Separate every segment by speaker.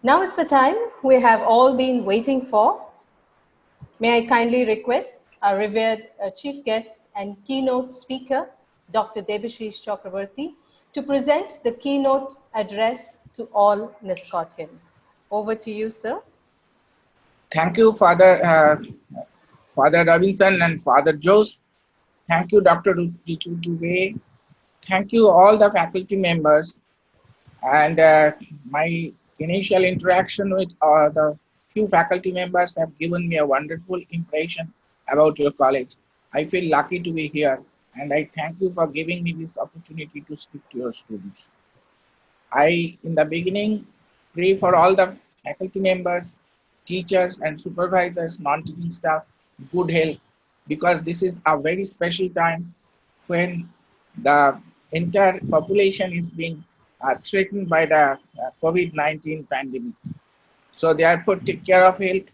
Speaker 1: Now is the time we have all been waiting for. May I kindly request our revered chief guest and keynote speaker, Dr. Debashis Chakrabarti, to present the keynote address to all Niscortians. Over to you, sir.
Speaker 2: Thank you, Father Robinson and Father Jose. Thank you, Dr. Dubey. Thank you, all the faculty members. And my initial interaction with the few faculty members have given me a wonderful impression about your college. I feel lucky to be here, and I thank you for giving me this opportunity to speak to your students. I, in the beginning, pray for all the faculty members, teachers and supervisors, non-teaching staff, good health, because this is a very special time when the entire population is being threatened by the COVID-19 pandemic. So therefore, take care of health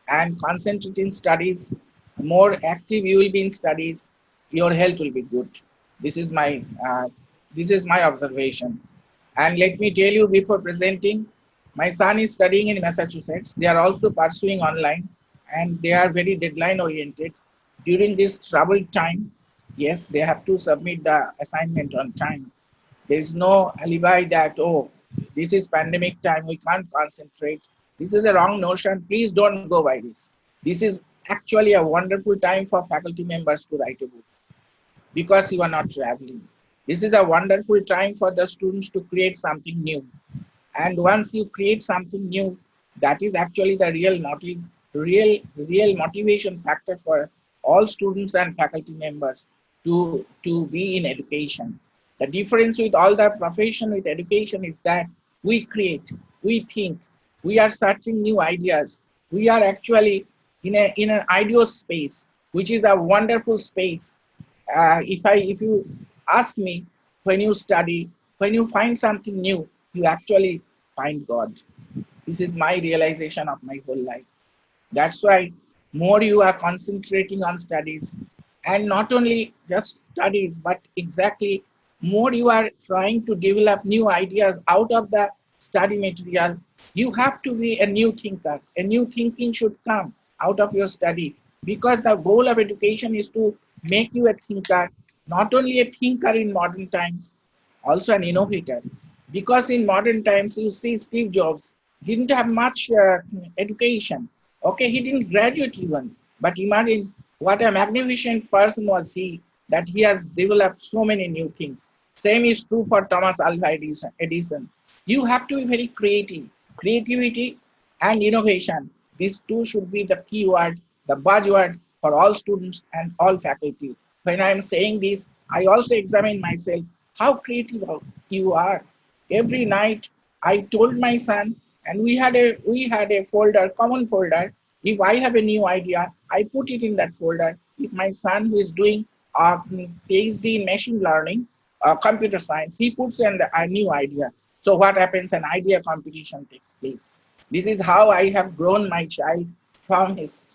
Speaker 2: and concentrate in studies. More active you will be in studies, your health will be good. This is my observation. And let me tell you before presenting, my son is studying in Massachusetts. They are also pursuing online, and they are very deadline oriented. During this troubled time, yes, they have to submit the assignment on time. There is no alibi that, oh, this is pandemic time, we can't concentrate. This is a wrong notion. Please don't go by this. This is actually a wonderful time for faculty members to write a book because you are not traveling. This is a wonderful time for the students to create something new. And once you create something new, that is actually the real motivation factor for all students and faculty members to be in education. The difference with all the profession with education is that we create, we think, we are searching new ideas. We are actually in an ideal space, which is a wonderful space. If you ask me, when you study, when you find something new, you actually find God. This is my realization of my whole life. That's why more you are concentrating on studies, and not only just studies, but exactly more you are trying to develop new ideas out of the study material. You have to be a new thinker. A new thinking should come out of your study, because the goal of education is to make you a thinker, not only a thinker in modern times, also an innovator. Because in modern times, you see Steve Jobs didn't have much education. Okay, he didn't graduate even, but imagine what a magnificent person was he, that he has developed so many new things. Same is true for Thomas Alva Edison. You have to be very creative. Creativity and innovation, these two should be the key word, the buzzword for all students and all faculty. When I am saying this, I also examine myself, how creative you are. Every night I told my son, and we had a folder, common folder. If I have a new idea, I put it in that folder. If my son, who is doing a PhD in machine learning, computer science, he puts in a new idea. So what happens? An idea competition takes place. This is how I have grown my child from his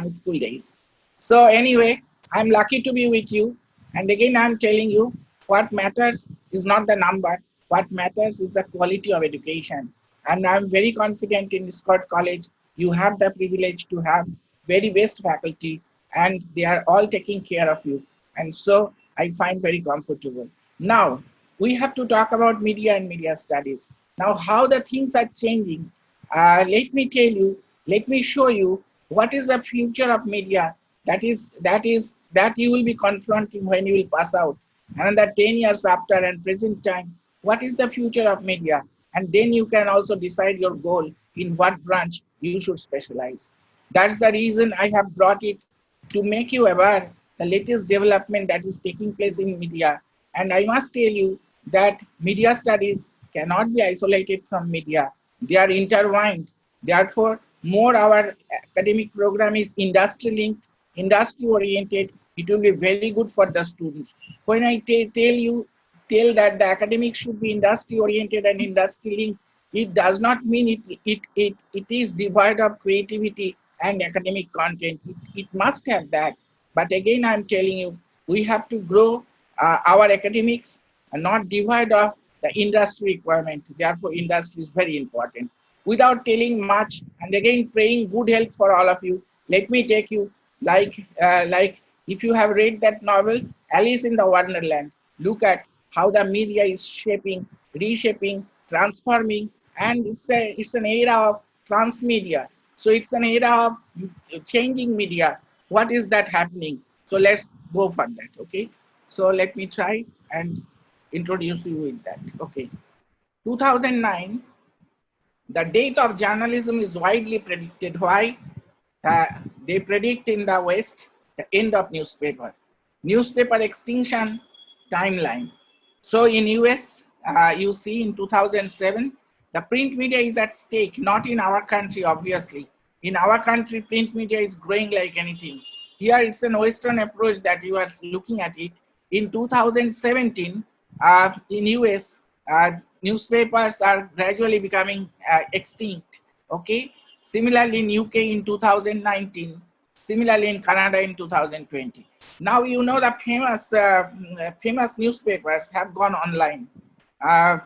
Speaker 2: school days. So anyway, I'm lucky to be with you. And again, I'm telling you, what matters is not the number. What matters is the quality of education. And I'm very confident in Niscort College, you have the privilege to have very best faculty, and they are all taking care of you. And so I find very comfortable. Now, we have to talk about media and media studies. Now, how the things are changing. Let me show you what is the future of media that you will be confronting when you will pass out. Another 10 years after and present time, what is the future of media? And then you can also decide your goal in what branch you should specialize. That's the reason I have brought it, to make you aware the latest development that is taking place in media. And I must tell you that media studies cannot be isolated from media. They are intertwined. Therefore, more our academic program is industry linked, industry oriented. It will be very good for the students. When I tell that the academics should be industry oriented and industry linked, it does not mean it is devoid of creativity and academic content. It must have that. But again, I'm telling you, we have to grow our academics and not devoid of the industry requirement. Therefore, industry is very important. without telling much, and again praying good health for all of you. Let me take you like if you have read that novel Alice in the Wonderland, look at how the media is shaping, reshaping, transforming, and it's an era of transmedia. So it's an era of changing media. What is that happening? So let's go for that. Okay. So let me try and introduce you with that. Okay. 2009, the date of journalism is widely predicted. Why? Uh, they predict in the West the end of newspaper extinction timeline. So in US, you see in 2007, the print media is at stake, not in our country, obviously. In our country, print media is growing like anything. Here it's an Western approach that you are looking at it. In 2017, in US, newspapers are gradually becoming extinct. Okay. Similarly, in UK in 2019. Similarly, in Canada in 2020. Now you know the famous newspapers have gone online, uh,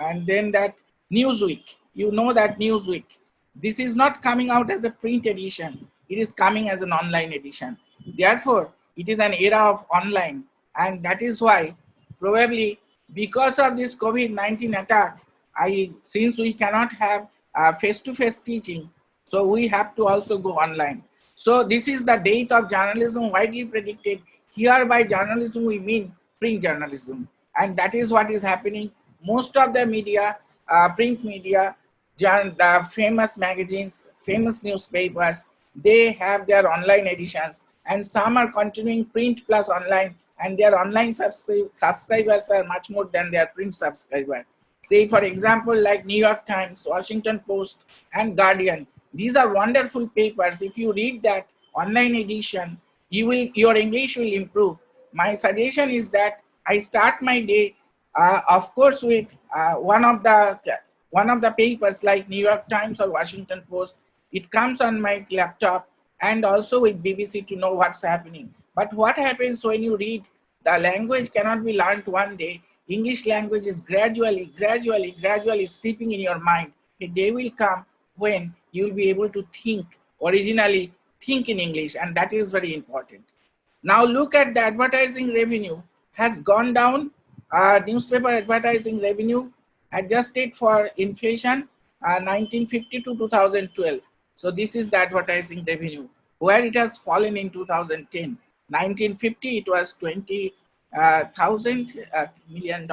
Speaker 2: and then that Newsweek. You know that Newsweek. This is not coming out as a print edition. It is coming as an online edition. Therefore, it is an era of online, and that is why probably because of this COVID-19 attack, since we cannot have face-to-face teaching, so we have to also go online. So this is the date of journalism widely predicted. Here by journalism we mean print journalism, and that is what is happening. Most of the media, print media, the famous magazines, famous newspapers, they have their online editions, and some are continuing print plus online, and their online subscribers are much more than their print subscribers. Say for example, like New York Times, Washington Post, and Guardian. These are wonderful papers. If you read that online edition, your English will improve. My suggestion is that I start my day, of course, with one of the papers like New York Times or Washington Post. It comes on my laptop, and also with BBC to know what's happening. But what happens when you read? The language cannot be learned one day. English language is gradually seeping in your mind. A day will come when you will be able to originally think in English, and that is very important. Now look at the advertising revenue has gone down. Newspaper advertising revenue adjusted for inflation, 1950 to 2012. So this is the advertising revenue, where it has fallen in 2010. 1950 it was $20,000 million,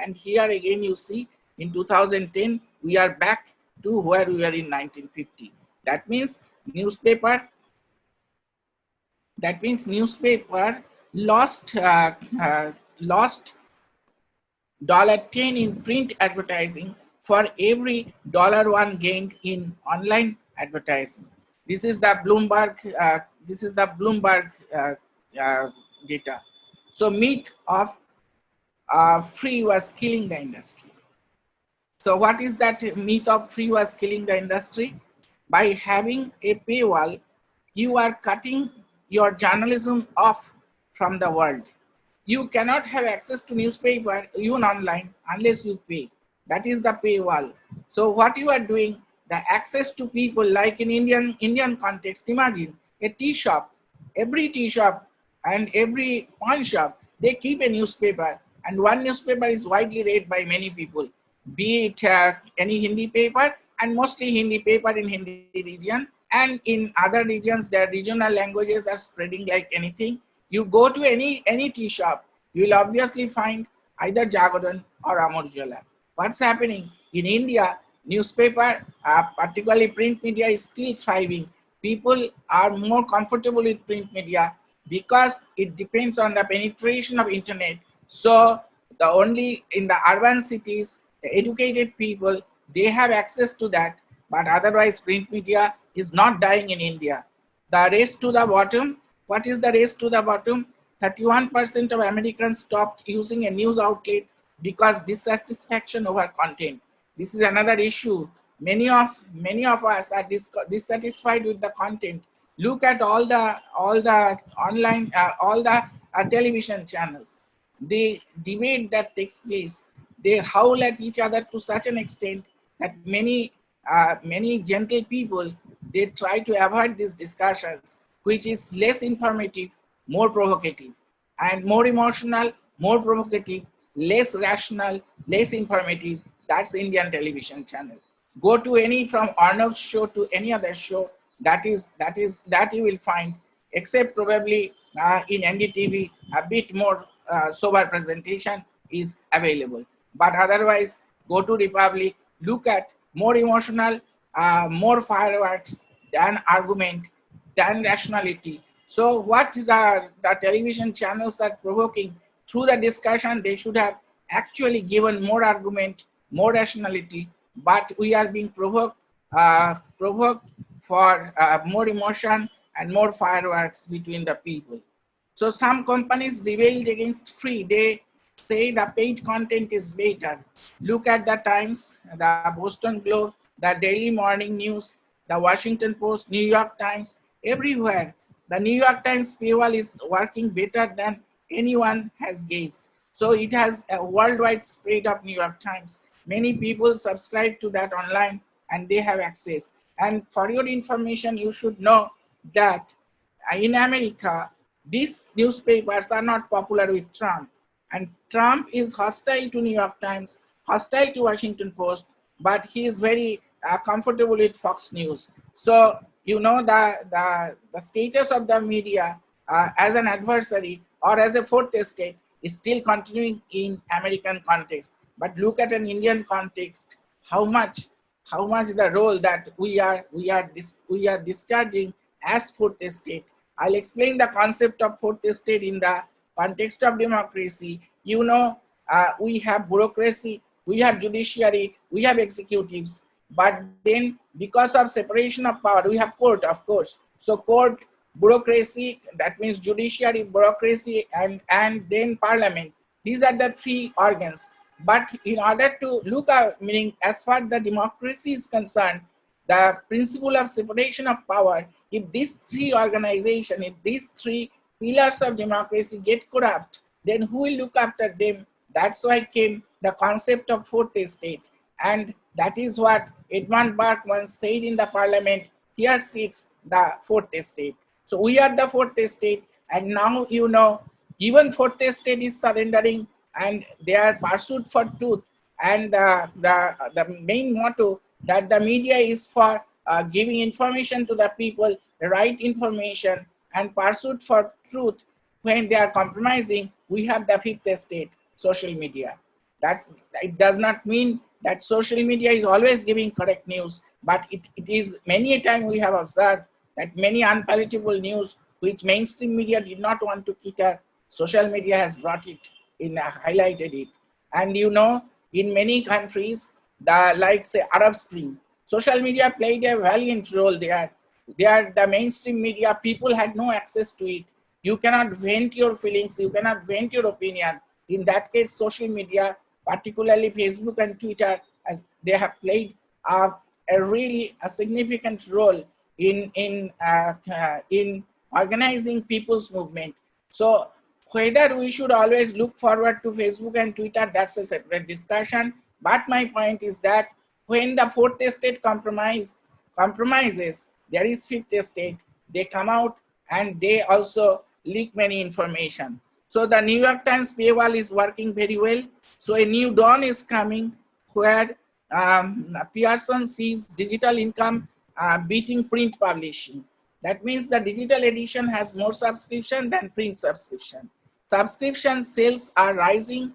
Speaker 2: and here again you see in 2010 we are back to where we were in 1950. That means newspaper lost lost $10 in print advertising for every $1 gained in online advertising. This is the Bloomberg. Data. So myth of free was killing the industry. So what is that myth of free was killing the industry? By having a paywall, you are cutting your journalism off from the world. You cannot have access to newspaper even online unless you pay. That is the paywall. So what you are doing, the access to people, like in Indian context, imagine a tea shop. Every tea shop and every pawn shop, they keep a newspaper, and one newspaper is widely read by many people, be it any Hindi paper, and mostly Hindi paper in Hindi region, and in other regions their regional languages are spreading like anything. You go to any tea shop, you will obviously find either Jagaran or Amar Ujala. What's happening in India? Newspaper, particularly print media, is still thriving. People are more comfortable with print media because it depends on the penetration of internet. So the only in the urban cities, the educated people, they have access to that, but otherwise print media is not dying in India. The race to the bottom, what is the race to the bottom? 31% of Americans stopped using a news outlet because dissatisfaction over content. This is another issue. Many of us are dissatisfied with the content. Look at all the online, all the television channels. The debate that takes place, they howl at each other to such an extent that many many gentle people, they try to avoid these discussions, which is less informative, more provocative, and more emotional, more provocative, less rational, less informative. That's Indian television channel. Go to any, from Arnav's show to any other show, that you will find, except probably in NDTV a bit more sober presentation is available. But otherwise, go to Republic, look at more emotional, more fireworks than argument, than rationality. So what the television channels are provoking through the discussion, they should have actually given more argument, more rationality, but we are being provoked for more emotion and more fireworks between the people. So some companies rebelled against free. They say the paid content is better. Look at the Times, the Boston Globe, the Daily Morning News, the Washington Post, New York Times, everywhere. The New York Times paywall is working better than anyone has guessed. So it has a worldwide spread of New York Times. Many people subscribe to that online and they have access. And for your information, you should know that in America, these newspapers are not popular with Trump. And Trump is hostile to New York Times, hostile to Washington Post, but he is very comfortable with Fox News. So, you know, the status of the media as an adversary or as a fourth estate is still continuing in American context. But look at an Indian context, how much the role that we are discharging as fourth estate. I'll explain the concept of fourth estate in the context of democracy. You know, we have bureaucracy, we have judiciary, we have executives, but then because of separation of power, we have court, of course. So court, bureaucracy, that means judiciary, bureaucracy, and then parliament. These are the three organs. But in order to look at, meaning as far as the democracy is concerned, the principle of separation of power, if these three organizations, if these three pillars of democracy get corrupt, then who will look after them? That's why came the concept of fourth estate. And that is what Edmund Burke once said in the parliament, here sits the fourth estate. So we are the fourth estate, and now you know, even fourth estate is surrendering and they are pursued for truth. And the main motto that the media is for giving information to the people, the right information, and pursuit for truth. When they are compromising, we have the fifth estate, social media. It does not mean that social media is always giving correct news, but it is many a time we have observed that many unpalatable news which mainstream media did not want to cater, social media has brought it in, highlighted it. And you know, in many countries, like say Arab Spring, social media played a valiant role there. The mainstream media, people had no access to it. You cannot vent your feelings, you cannot vent your opinion. In that case, social media, particularly Facebook and Twitter, as they have played a really significant role in organizing people's movement. So whether we should always look forward to Facebook and Twitter, that's a separate discussion. But my point is that when the fourth estate compromises, there is fifth estate. They come out and they also leak many information. So the New York Times paywall is working very well. So a new dawn is coming where Pearson sees digital income beating print publishing. That means the digital edition has more subscription than print subscription. Subscription sales are rising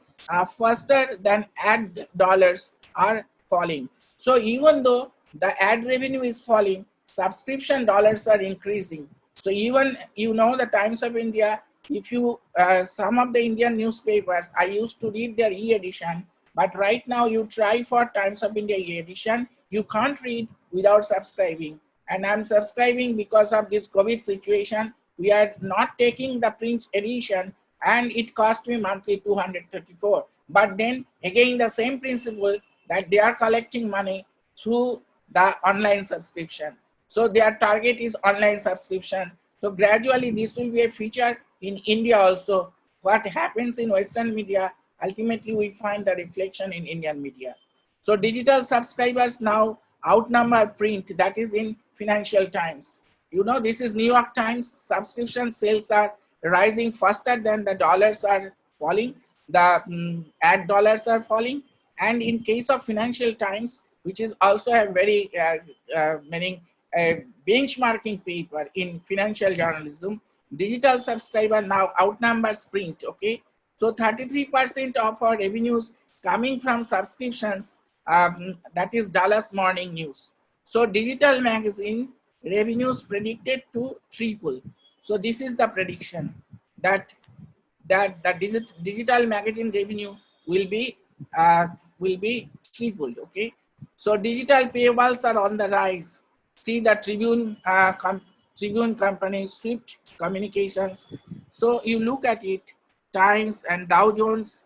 Speaker 2: faster than ad dollars are falling. So even though the ad revenue is falling, subscription dollars are increasing. So even, you know, the Times of India, if you, some of the Indian newspapers, I used to read their e-edition, but right now you try for Times of India e-edition, you can't read without subscribing. And I'm subscribing because of this COVID situation. We are not taking the print edition and it cost me monthly 234. But then again, the same principle that they are collecting money through the online subscription. So their target is online subscription. So gradually this will be a feature in India also. What happens in Western media, ultimately we find the reflection in Indian media. So digital subscribers now outnumber print, that is in Financial Times. You know, this is New York Times. Subscription sales are rising faster than the dollars are falling. The ad dollars are falling. And in case of Financial Times, which is also a very meaning benchmarking paper in financial journalism, digital subscriber now outnumbers print. Okay, so 33% of our revenues coming from subscriptions. That is Dallas Morning News. So digital magazine revenues predicted to triple. So this is the prediction that the digital magazine revenue will be uh, tripled. Okay, so digital paywalls are on the rise. See the Tribune company, Swift Communications. So you look at it, Times and Dow Jones,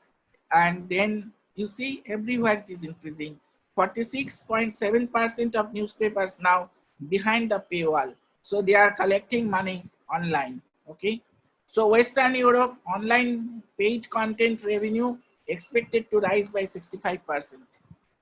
Speaker 2: and then you see everywhere it is increasing. 46.7% of newspapers now behind the paywall. So they are collecting money online. Okay. So Western Europe online paid content revenue expected to rise by 65%.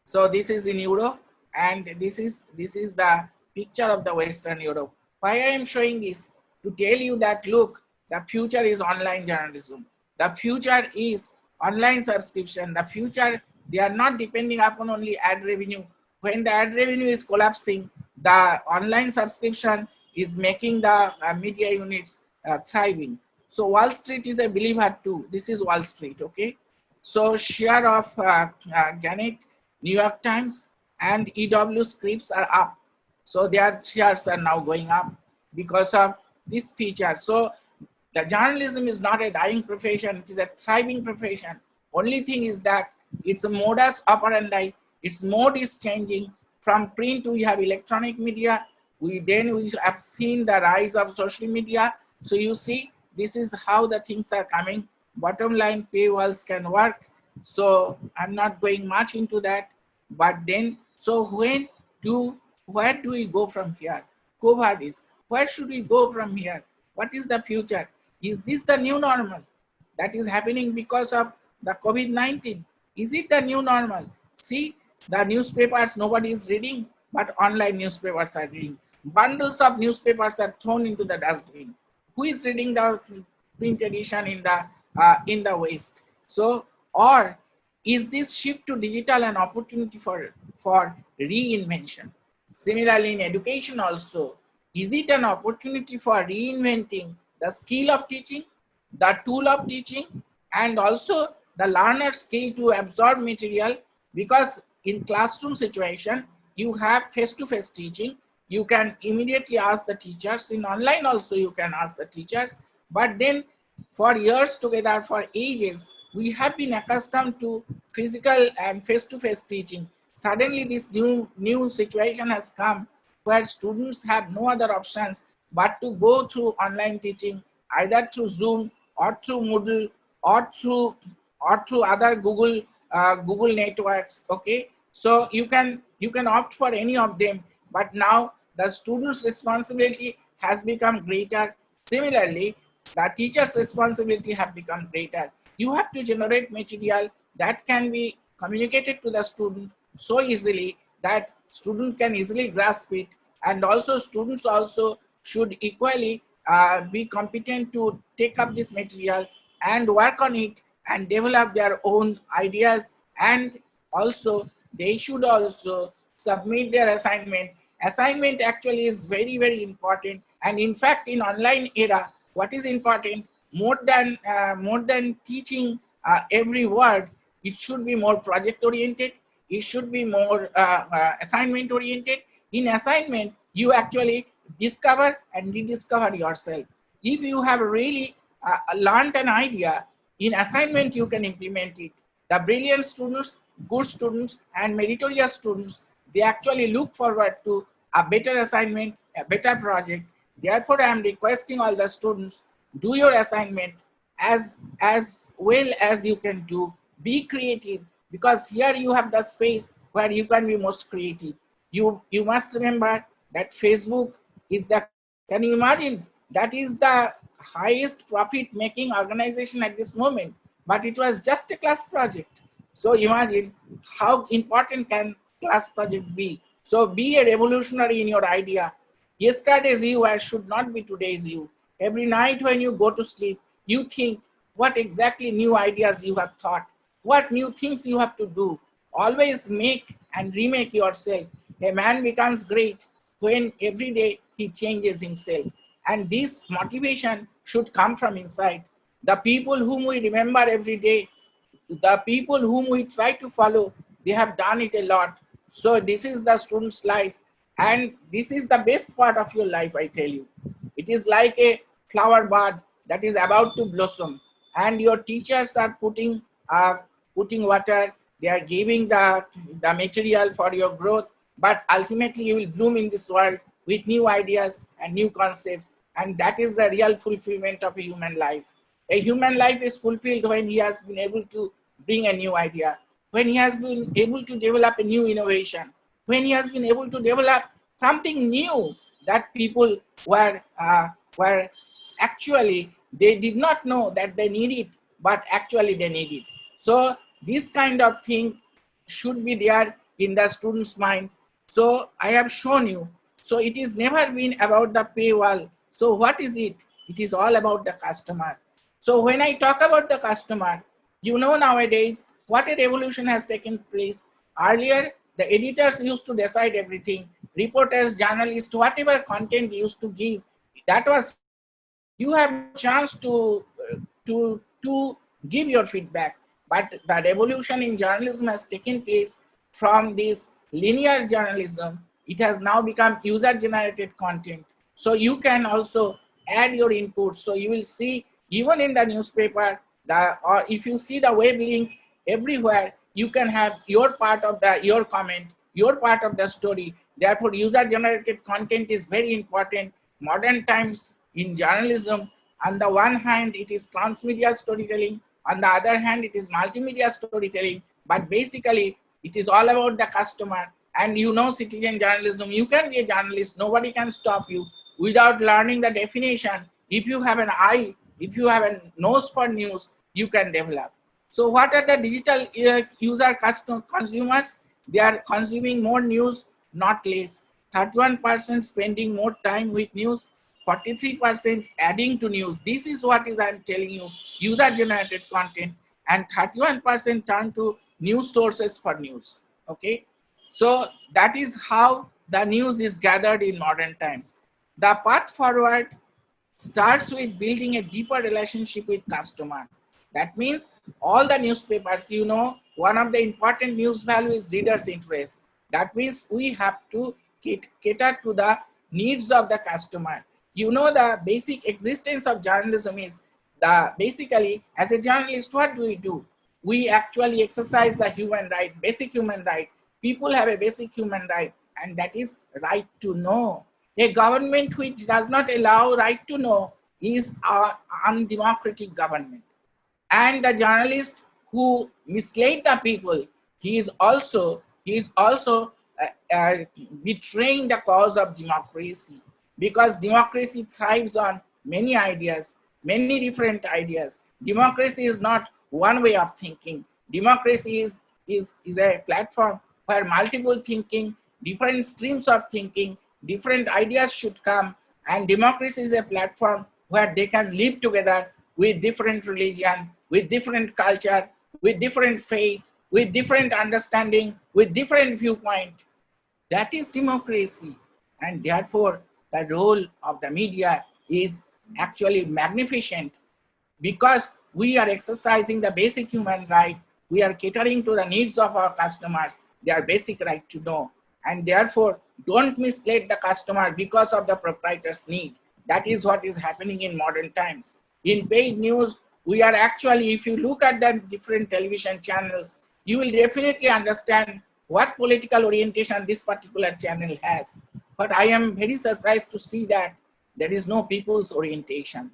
Speaker 2: So this is in Europe, and this is the picture of the Western Europe. Why I am showing this? To tell you that look, the future is online journalism. The future is online subscription. The future, they are not depending upon only ad revenue. When the ad revenue is collapsing, the online subscription is making the media units thriving. So Wall Street is a believer too. This is Wall Street. Okay. So share of Gannett, New York Times, and EW Scripps are up. So their shares are now going up because of this feature. So the journalism is not a dying profession, it is a thriving profession. Only thing is that it's a modus operandi, its mode is changing. From print we have electronic media, we have seen the rise of social media. So you see, this is how the things are coming. Bottom line, paywalls can work. So I'm not going much into that. But then, so where do we go from here? COVID is, where should we go from here? What is the future? Is this the new normal that is happening because of the COVID-19? Is it the new normal? See, the newspapers nobody is reading, but online newspapers are reading. Bundles of newspapers are thrown into the dustbin. Who is reading the print edition in the waste? So, or is this shift to digital an opportunity for reinvention? Similarly, in education also, is it an opportunity for reinventing the skill of teaching, the tool of teaching, and also the learner's skill to absorb material? Because in classroom situation, you have face-to-face teaching. You can immediately ask the teachers. In online also, you can ask the teachers. But then for years together, for ages, we have been accustomed to physical and face-to-face teaching. Suddenly this new situation has come where students have no other options but to go through online teaching, either through Zoom or through Moodle or through other Google networks. Okay, so you can opt for any of them, but now the student's responsibility has become greater. Similarly, the teacher's responsibility have become greater. You have to generate material that can be communicated to the student so easily that student can easily grasp it, and also students also should equally be competent to take up this material and work on it and develop their own ideas, and also they should also submit their assignment. Assignment actually is very important, and in fact in online era what is important more than teaching every word, it should be more project oriented, it should be more assignment oriented. In assignment you actually discover and rediscover yourself. If you have really learned an idea, in assignment you can implement it. The brilliant students, good students, and meritorious students, they actually look forward to a better assignment, a better project. Therefore, I am requesting all the students, do your assignment as well as you can do. Be creative, because here you have the space where you can be most creative. You must remember that Facebook is the, can you imagine, that is the highest profit making organization at this moment, but it was just a class project. So imagine how important can class project be. So be a revolutionary in your idea. Yesterday's you should not be today's you. Every night when you go to sleep, you think what exactly new ideas you have thought, what new things you have to do. Always make and remake yourself. A man becomes great when every day he changes himself. And this motivation should come from inside. The people whom we remember every day, the people whom we try to follow, they have done it a lot. So this is the student's life, and this is the best part of your life, I tell you. It is like a flower bud that is about to blossom, and your teachers are putting water, they are giving the material for your growth, but ultimately you will bloom in this world with new ideas and new concepts, and that is the real fulfillment of a human life. A human life is fulfilled when he has been able to bring a new idea, when he has been able to develop a new innovation, when he has been able to develop something new that people were actually, they did not know that they need it, but actually they need it. So this kind of thing should be there in the student's mind. So I have shown you. So it is never been about the paywall. So what is it? It is all about the customer. So when I talk about the customer, you know, nowadays what a revolution has taken place. Earlier, the editors used to decide everything. Reporters, journalists, whatever content used to give, that was fine. You have no chance to give your feedback. But the revolution in journalism has taken place from this linear journalism. It has now become user-generated content. So you can also add your input. So you will see even in the newspaper, or if you see the web link everywhere, you can have your part of your comment, your part of the story. Therefore, user-generated content is very important. Modern times in journalism, on the one hand, it is transmedia storytelling. On the other hand, it is multimedia storytelling. But basically, it is all about the customer. And you know, citizen journalism, you can be a journalist. Nobody can stop you without learning the definition. If you have an eye, if you have a nose for news, you can develop. So what are the digital user consumers? They are consuming more news, not less. 31% spending more time with news, 43% adding to news. This is what is I'm telling you, user-generated content, and 31% turn to news sources for news. Okay, so that is how the news is gathered in modern times. The path forward starts with building a deeper relationship with customer. That means all the newspapers, you know, one of the important news value is reader's interest. That means we have to cater to the needs of the customer. You know, the basic existence of journalism is basically, as a journalist, what do? We actually exercise the human right, basic human right. People have a basic human right, and that is right to know. A government which does not allow right to know is an undemocratic government. And the journalist who mislead the people, he is also betraying the cause of democracy, because democracy thrives on many ideas, many different ideas. Democracy is not one way of thinking. Democracy is a platform where multiple thinking, different streams of thinking, different ideas should come, and democracy is a platform where they can live together with different religion, with different culture, with different faith, with different understanding, with different viewpoint. That is democracy. And therefore, the role of the media is actually magnificent, because we are exercising the basic human right. We are catering to the needs of our customers, their basic right to know. And therefore, don't mislead the customer because of the proprietor's need. That is what is happening in modern times. In paid news, we are actually, if you look at the different television channels, you will definitely understand what political orientation this particular channel has. But I am very surprised to see that there is no people's orientation.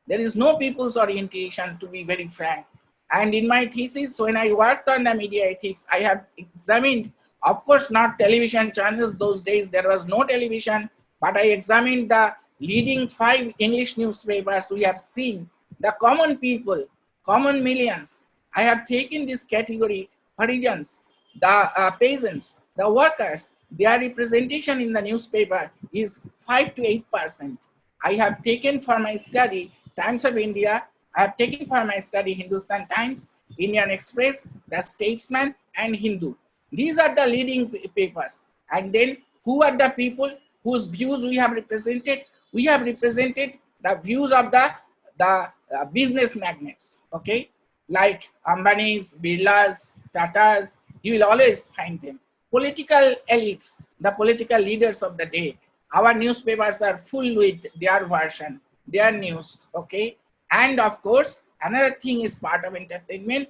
Speaker 2: There is no people's orientation, to be very frank. And in my thesis, when I worked on the media ethics, I have examined, of course, not television channels. Those days, there was no television, but I examined the leading 5 English newspapers. We have seen the common people, common millions. I have taken this category: Harijans, the peasants, the workers, their representation in the newspaper is 5 to 8%. I have taken for my study Times of India, I have taken for my study Hindustan Times, Indian Express, The Statesman, and Hindu. These are the leading papers. And then who are the people whose views we have represented? We have represented the views of the business magnates, okay? Like Ambani's, Birla's, Tata's, you will always find them. Political elites, the political leaders of the day. Our newspapers are full with their version, their news, okay? And of course, another thing is part of entertainment,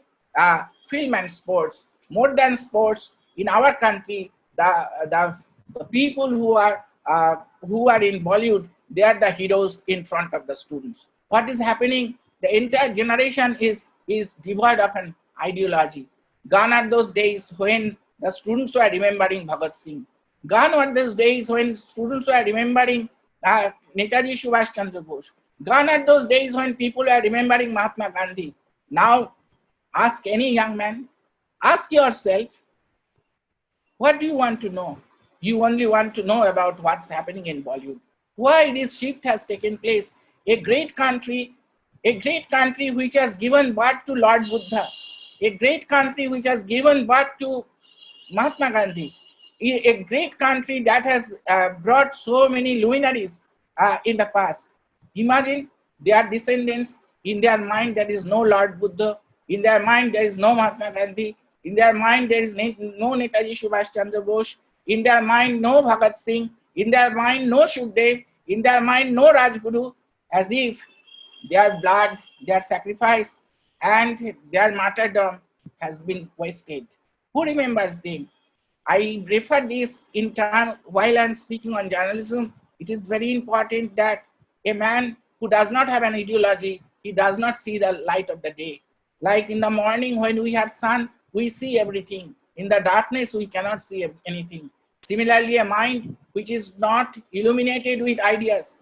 Speaker 2: film and sports. More than sports, in our country, the people who are in Bollywood, they are the heroes in front of the students. What is happening? The entire generation is devoid of an ideology. Gone are those days when the students were remembering Bhagat Singh. Gone are those days when students were remembering Netaji Subhash Chandra Bose. Gone are those days when people are remembering Mahatma Gandhi. Now, ask any young man, ask yourself, what do you want to know? You only want to know about what's happening in Bollywood. Why this shift has taken place? A great country which has given birth to Lord Buddha, a great country which has given birth to Mahatma Gandhi, a great country that has brought so many luminaries in the past. Imagine their descendants, in their mind there is no Lord Buddha, in their mind there is no Mahatma Gandhi, in their mind there is no Netaji Subhash Chandra Bose, in their mind no Bhagat Singh, in their mind no Shukdev, in their mind no Rajguru, as if their blood, their sacrifice, and their martyrdom has been wasted. Who remembers them? I refer this in turn while I'm speaking on journalism. It is very important that a man who does not have an ideology, he does not see the light of the day. Like in the morning when we have sun, we see everything. In the darkness, we cannot see anything. Similarly, a mind which is not illuminated with ideas.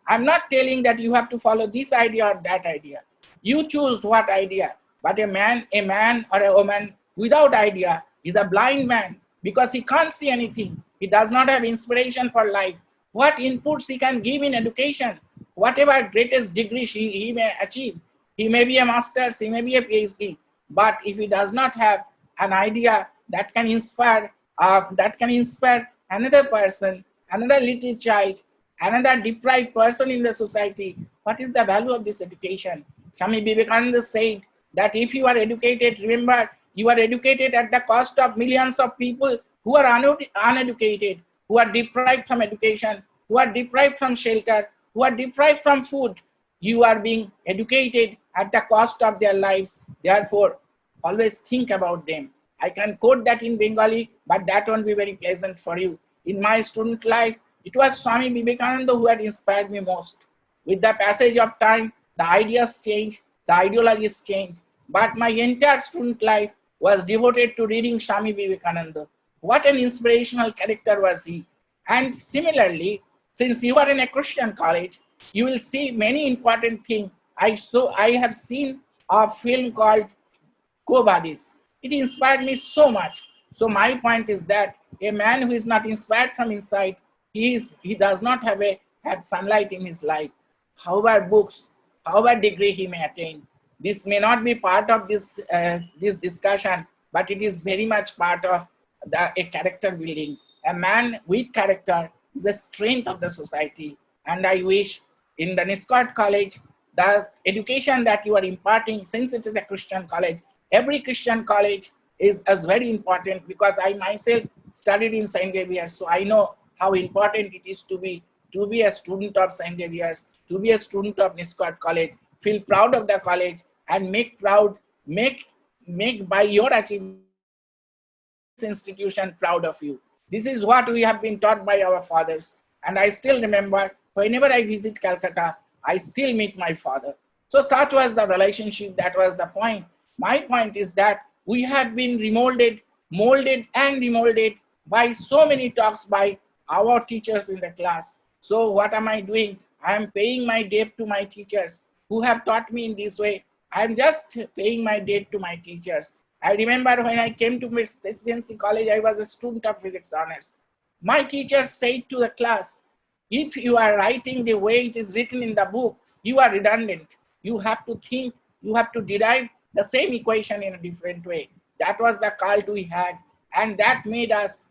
Speaker 2: I'm not telling that you have to follow this idea or that idea. You choose what idea. But a man or a woman without idea is a blind man because he can't see anything. He does not have inspiration for life. What inputs he can give in education, whatever greatest degree he may achieve. He may be a master's, he may be a PhD, but if he does not have an idea that can inspire another person, another little child, another deprived person in the society, what is the value of this education? Swami Vivekananda said that if you are educated, remember, you are educated at the cost of millions of people who are uneducated, who are deprived from education, who are deprived from shelter, who are deprived from food. You are being educated at the cost of their lives. Therefore, always think about them. I can quote that in Bengali, but that won't be very pleasant for you. In my student life, it was Swami Vivekananda who had inspired me most. With the passage of time, the ideas change, the ideologies change, but my entire student life was devoted to reading Swami Vivekananda. What an inspirational character was he. And similarly, since you are in a Christian college, you will see many important things. I have seen a film called Quo Vadis. It inspired me so much. So my point is that a man who is not inspired from inside, he does not have sunlight in his life. However books, however degree he may attain, this may not be part of this discussion, but it is very much part of a character building. A man with character is a strength of the society. And I wish in the Niscort college, the education that you are imparting, since it is a Christian college, every Christian college is very important, because I myself studied in St. Xavier's, so I know how important it is to be a student of St. Xavier's, to be a student of Niscort College, feel proud of the college, and make by your achievement institution proud of you. This is what we have been taught by our fathers. And I still remember, whenever I visit Calcutta, I still meet my father. So such was the relationship, that was the point. My point is that we have been molded and remolded by so many talks by our teachers in the class. So what am I doing? I am paying my debt to my teachers who have taught me in this way. I am just paying my debt to my teachers. I remember when I came to Presidency College, I was a student of physics honors. My teacher said to the class, if you are writing the way it is written in the book, you are redundant. You have to think, you have to derive the same equation in a different way. That was the cult we had, and that made us,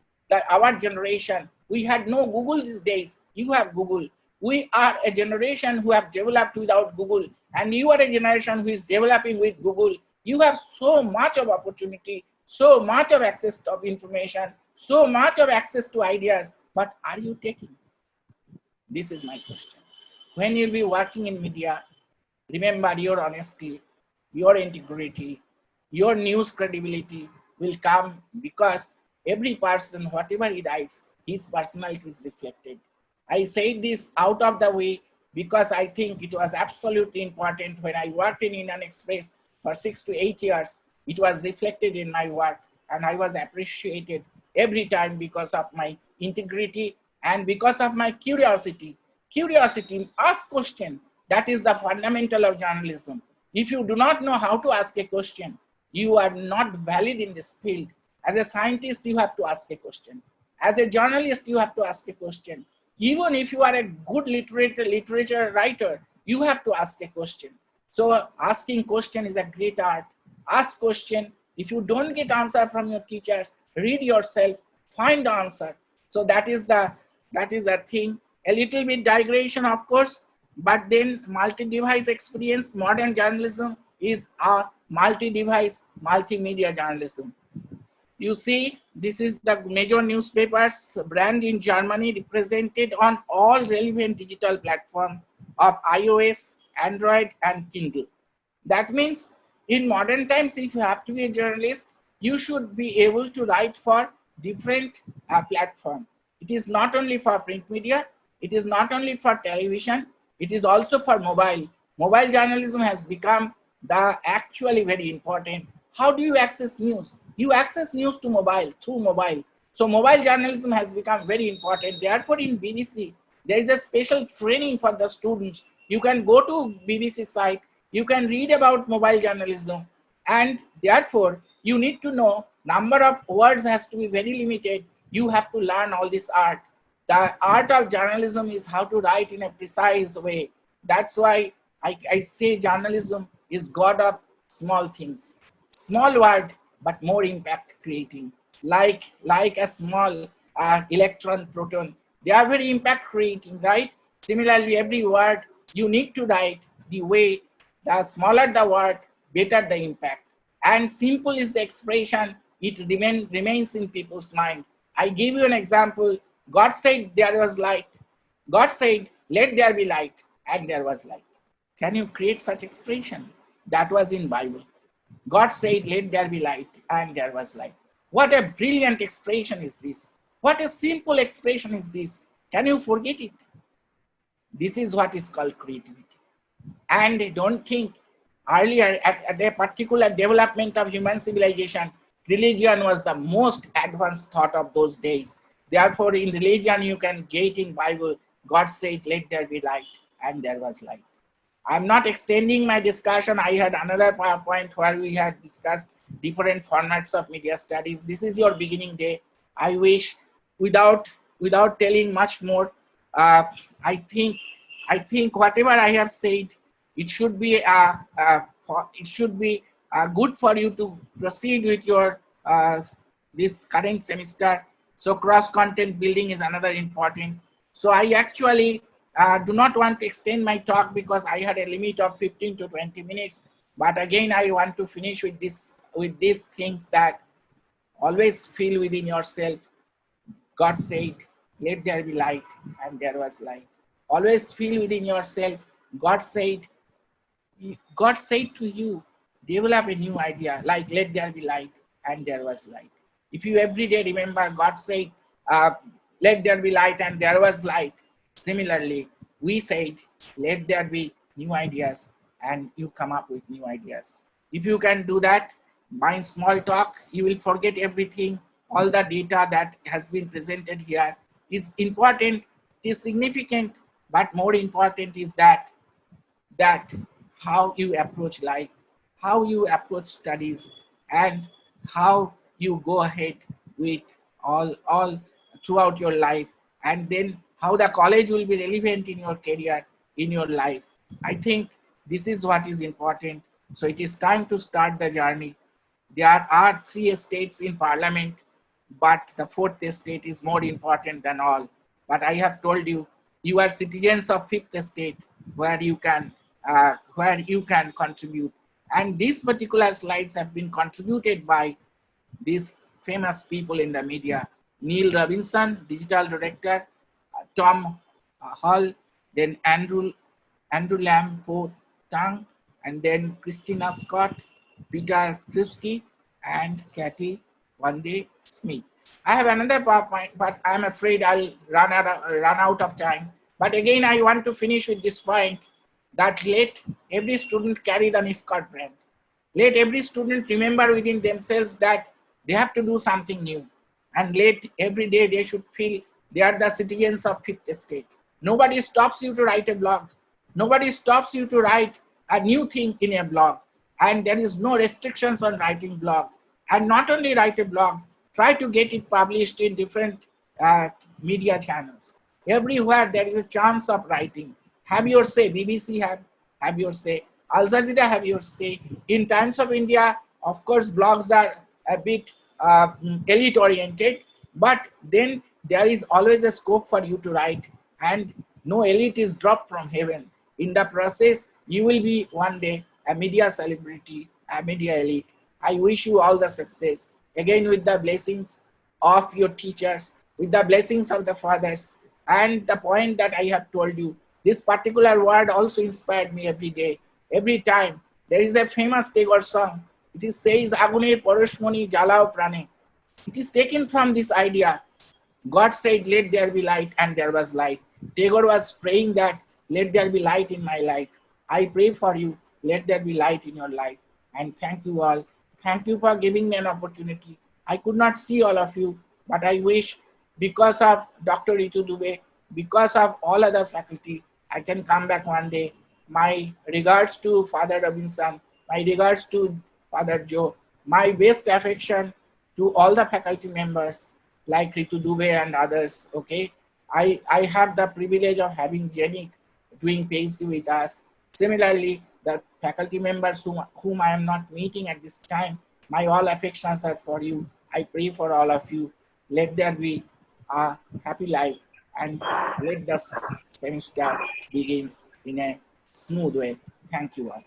Speaker 2: our generation. We had no Google these days. You have Google. We are a generation who have developed without Google, and you are a generation who is developing with Google. You have so much of opportunity, so much of access of information, so much of access to ideas, but are you taking? This is my question. When you'll be working in media, remember your honesty, your integrity, your news credibility will come because every person, whatever he writes, his personality is reflected. I say this out of the way because I think it was absolutely important when I worked in Indian Express for 6 to 8 years. It was reflected in my work and I was appreciated every time because of my integrity and because of my curiosity. Curiosity, ask question. That is the fundamental of journalism. If you do not know how to ask a question, you are not valid in this field. As a scientist, you have to ask a question. As a journalist, you have to ask a question. Even if you are a good literature writer, you have to ask a question. So asking question is a great art. Ask question. If you don't get answer from your teachers, read yourself, find the answer. So that is a thing. A little bit digression, of course, but then multi-device experience, modern journalism is a multi-device, multimedia journalism. You see, this is the major newspapers brand in Germany represented on all relevant digital platforms of iOS, Android, and Kindle. That means in modern times, if you have to be a journalist, you should be able to write for different platforms. It is not only for print media, it is not only for television, it is also for mobile. Mobile journalism has become the actually very important. How do you access news? You access news to mobile, through mobile. So mobile journalism has become very important. Therefore, in BBC, there is a special training for the students. You can go to BBC site, you can read about mobile journalism, and therefore you need to know number of words has to be very limited. You have to learn all this art. The art of journalism is how to write in a precise way. That's why I say journalism is God of small things. Small word, but more impact creating. Like a small electron proton. They are very impact creating, right? Similarly, every word you need to write the way, the smaller the word, better the impact. And simple is the expression, it remains in people's mind. I give you an example. God said there was light. God said, let there be light, and there was light. Can you create such expression? That was in Bible. God said, let there be light, and there was light. What a brilliant expression is this. What a simple expression is this. Can you forget it? This is what is called creativity. And don't think earlier at a particular development of human civilization, religion was the most advanced thought of those days. Therefore, in religion, you can get in Bible, God said, let there be light, and there was light. I'm not extending my discussion. I had another PowerPoint where we had discussed different formats of media studies. This is your beginning day. I wish, without telling much more, I think whatever I have said, it should be good for you to proceed with your this current semester. So cross content building is another important. So I actually do not want to extend my talk because I had a limit of 15 to 20 minutes. But again, I want to finish with these things that always feel within yourself. God said, let there be light, and there was light. Always feel within yourself, God said to you, develop a new idea, like let there be light, and there was light. If you every day remember God said, let there be light, and there was light. Similarly, we said, let there be new ideas, and you come up with new ideas. If you can do that, by small talk, you will forget everything. All the data that has been presented here is important, it is significant, but more important is that how you approach life, how you approach studies, and how you go ahead with all throughout your life, and then how the college will be relevant in your career, in your life. I think this is what is important. So it is time to start the journey. There are three estates in parliament, but the fourth estate is more important than all. But I have told you, you are citizens of fifth estate, where you can contribute. And these particular slides have been contributed by these famous people in the media: Neil Robinson, digital director; Tom Hall; then Andrew Lamb Po Tang; and then Christina Scott, Peter Krusky, and Kathy Vande Smith. I have another PowerPoint, but I'm afraid I'll run out of time. But again, I want to finish with this point, that let every student carry the Niscort brand. Let every student remember within themselves that they have to do something new. And let every day they should feel they are the citizens of fifth estate. Nobody stops you to write a blog. Nobody stops you to write a new thing in a blog. And there is no restrictions on writing blog. And not only write a blog, try to get it published in different media channels. Everywhere there is a chance of writing. Have your say. BBC have your say. Al Jazeera have your say. In Times of India, of course, blogs are a bit elite oriented, but then there is always a scope for you to write, and no elite is dropped from heaven. In the process, you will be one day a media celebrity, a media elite. I wish you all the success. Again, with the blessings of your teachers, with the blessings of the fathers, and the point that I have told you, this particular word also inspired me every day. Every time there is a famous Tagore song, it says Agunir Poroshmoni Jalao Prane. It is taken from this idea. God said, let there be light, and there was light. Tagore was praying that, let there be light in my life. I pray for you, let there be light in your life. And thank you all. Thank you for giving me an opportunity. I could not see all of you, but I wish, because of Dr. Ritu Dubey, because of all other faculty, I can come back one day. My regards to Father Robinson, my regards to Father Joe, my best affection to all the faculty members like Ritu Dubey and others. Okay, I have the privilege of having Janet doing PhD with us. Similarly, the faculty members whom I am not meeting at this time, my all affections are for you. I pray for all of you. Let there be a happy life, and let the semester begins in a smooth way. Thank you all.